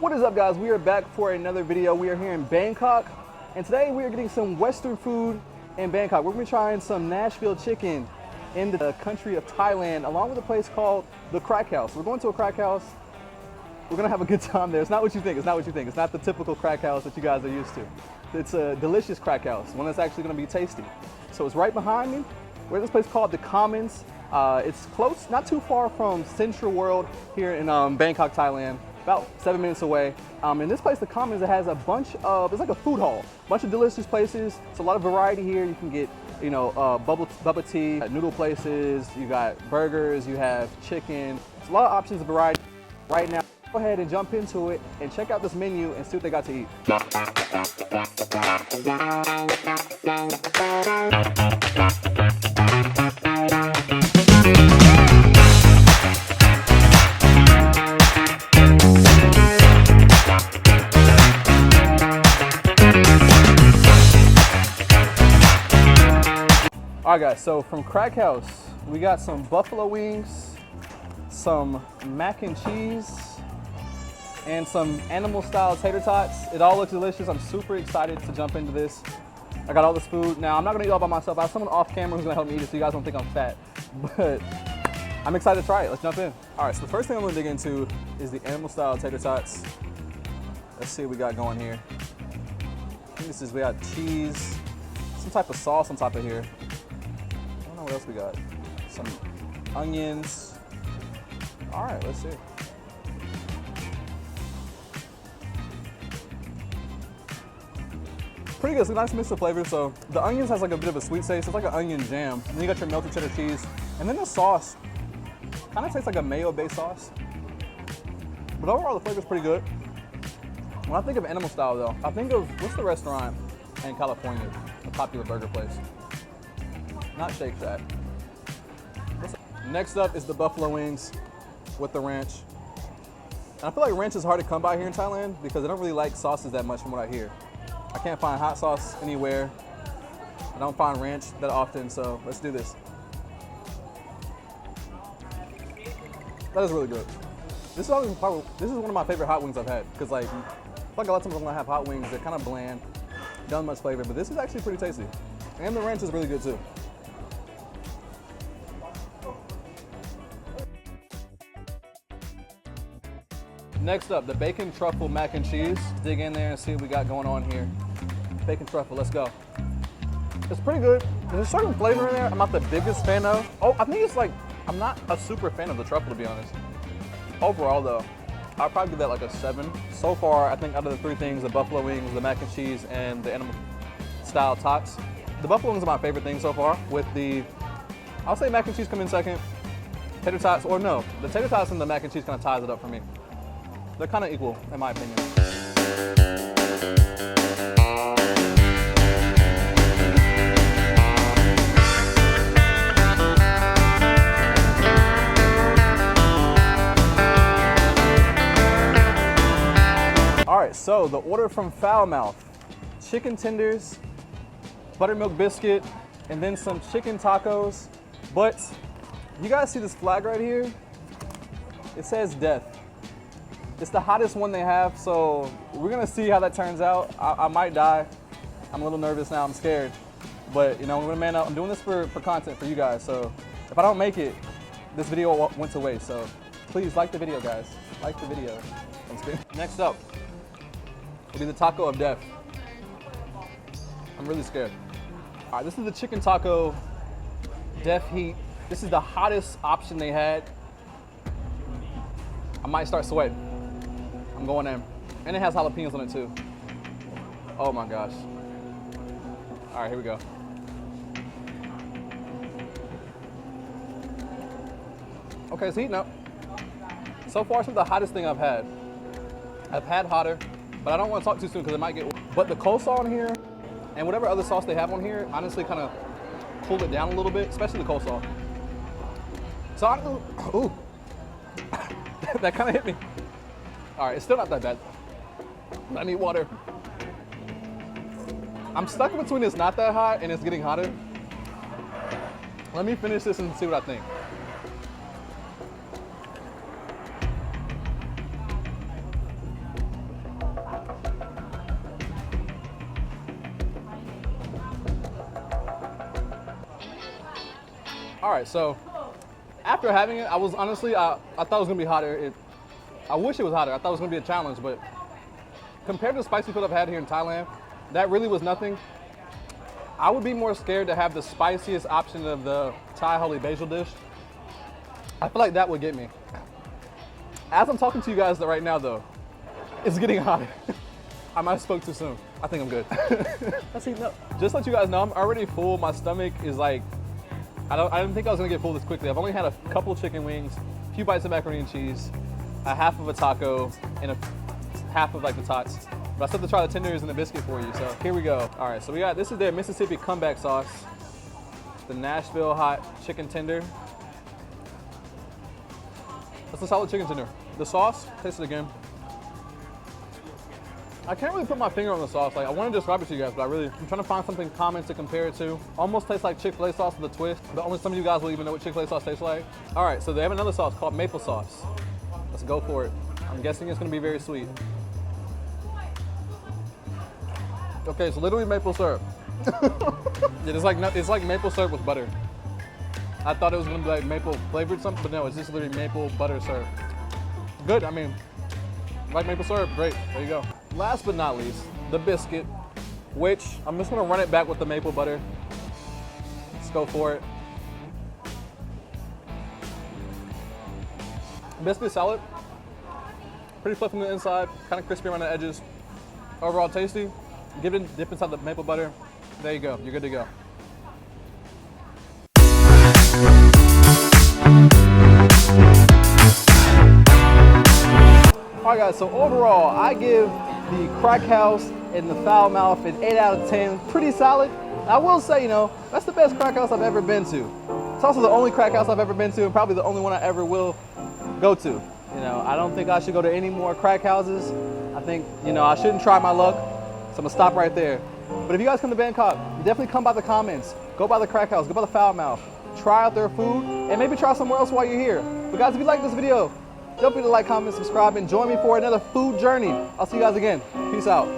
What is up, guys? We are back for another video. We are here in Bangkok, and today we are getting some Western food in Bangkok. We're going to be trying some Nashville chicken in the country of Thailand, along with a place called the Crackhouse. We're going to a Crackhouse. We're going to have a good time there. It's not what you think. It's not what you think. It's not the typical Crackhouse that you guys are used to. It's a delicious Crackhouse, one that's actually going to be tasty. So it's right behind me. We're at this place called the Commons. It's close, not too far from Central World here in Bangkok, Thailand. About 7 minutes away. In this place, the Commons, it has a bunch of, it's like a food hall. Bunch of delicious places. It's a lot of variety here. You can get, you know, bubble tea, noodle places. You got burgers, you have chicken. There's a lot of options of variety right now. Go ahead and jump into it and check out this menu and see what they got to eat. All right, guys, so from Crackhouse, we got some buffalo wings, some mac and cheese, and some animal style tater tots. It all looks delicious. I'm super excited to jump into this. I got all this food. Now, I'm not gonna eat all by myself. I have someone off camera who's gonna help me eat it so you guys don't think I'm fat, but I'm excited to try it. Let's jump in. All right, so the first thing I'm gonna dig into is the animal style tater tots. Let's see what we got going here. I think we got cheese, some type of sauce on top of here. I don't know what else we got. Some onions. All right, let's see. Pretty good, it's a nice mix of flavors. So the onions has like a bit of a sweet taste. It's like an onion jam. And then you got your melted cheddar cheese. And then the sauce kind of tastes like a mayo-based sauce. But overall, the flavor's pretty good. When I think of animal style though, I think of, what's the restaurant in California? A popular burger place. Not Shake Shack. Next up is the buffalo wings with the ranch. And I feel like ranch is hard to come by here in Thailand because they don't really like sauces that much from what I hear. I can't find hot sauce anywhere. I don't find ranch that often, so let's do this. That is really good. This is one of my favorite hot wings I've had because like, I feel like a lot of times when I have hot wings, they're kind of bland, don't much flavor, but this is actually pretty tasty. And the ranch is really good too. Next up, the bacon truffle mac and cheese. Dig in there and see what we got going on here. Bacon truffle, let's go. It's pretty good. There's a certain flavor in there I'm not the biggest fan of. Oh, I think it's like, I'm not a super fan of the truffle to be honest. Overall though, I'll probably give that like a 7. So far, I think out of the 3 things, the buffalo wings, the mac and cheese, and the animal style tots, the buffalo wings are my favorite thing so far. With the, I'll say mac and cheese come in second. Tater tots, or no, the tater tots and the mac and cheese kind of ties it up for me. They're kind of equal, in my opinion. All right, so the order from Foul Mouth: chicken tenders, buttermilk biscuit, and then some chicken tacos. But you guys see this flag right here? It says death. It's the hottest one they have, so we're gonna see how that turns out. I might die. I'm a little nervous now, I'm scared. But you know, I'm gonna man up. I'm doing this for content for you guys, so if I don't make it, this video went to waste. So please like the video, guys. Like the video. Next up will be the taco of death. I'm really scared. All right, this is the chicken taco death heat. This is the hottest option they had. I might start sweating. I'm going in. And it has jalapenos on it too. Oh my gosh. All right, here we go. Okay, it's heating up. So far, it's the hottest thing I've had. I've had hotter, but I don't want to talk too soon because it might get, but the coleslaw on here and whatever other sauce they have on here, honestly kind of cooled it down a little bit, especially the coleslaw. So I don't, ooh, that kind of hit me. All right, it's still not that bad. I need water. I'm stuck between it's not that hot and it's getting hotter. Let me finish this and see what I think. All right, so after having it, I was honestly, I thought it was gonna be hotter. I wish it was hotter. I thought it was gonna be a challenge, but compared to the spicy food I've had here in Thailand, that really was nothing. I would be more scared to have the spiciest option of the Thai holy basil dish. I feel like that would get me. As I'm talking to you guys right now though, it's getting hotter. I might have spoke too soon. I think I'm good. Let's eat up. Just to let you guys know, I'm already full. My stomach is like, I didn't think I was gonna get full this quickly. I've only had a couple chicken wings, a few bites of macaroni and cheese, a half of a taco, and a half of like the tots. But I still have to try the tenders and the biscuit for you, so here we go. All right, so we got, this is their Mississippi comeback sauce, the Nashville hot chicken tender. That's a solid chicken tender. The sauce, taste it again. I can't really put my finger on the sauce. Like, I want to describe it to you guys, but I'm trying to find something common to compare it to. Almost tastes like Chick-fil-A sauce with a twist, but only some of you guys will even know what Chick-fil-A sauce tastes like. All right, so they have another sauce called maple sauce. Let's go for it. I'm guessing it's gonna be very sweet. Okay, it's literally maple syrup. It's like maple syrup with butter. I thought it was gonna be like maple flavored something, but no, it's just literally maple butter syrup. Good, I mean, like maple syrup, great, there you go. Last but not least, the biscuit, which I'm just gonna run it back with the maple butter. Let's go for it. Biscuit salad, pretty fluffy on the inside, kind of crispy around the edges. Overall tasty. Give it a dip inside the maple butter. There you go, you're good to go. All right guys, so overall, I give the Crackhouse and the Foul Mouth an 8 out of 10. Pretty solid. I will say, you know, that's the best Crackhouse I've ever been to. It's also the only Crackhouse I've ever been to and probably the only one I ever will go to. You know, I don't think I should go to any more crack houses. I think, you know, I shouldn't try my luck. So I'm gonna stop right there. But if you guys come to Bangkok, definitely come by the comments. Go by the Crackhouse, go by the Foul Mouth. Try out their food and maybe try somewhere else while you're here. But guys, if you like this video, don't forget to like, comment, subscribe, and join me for another food journey. I'll see you guys again. Peace out.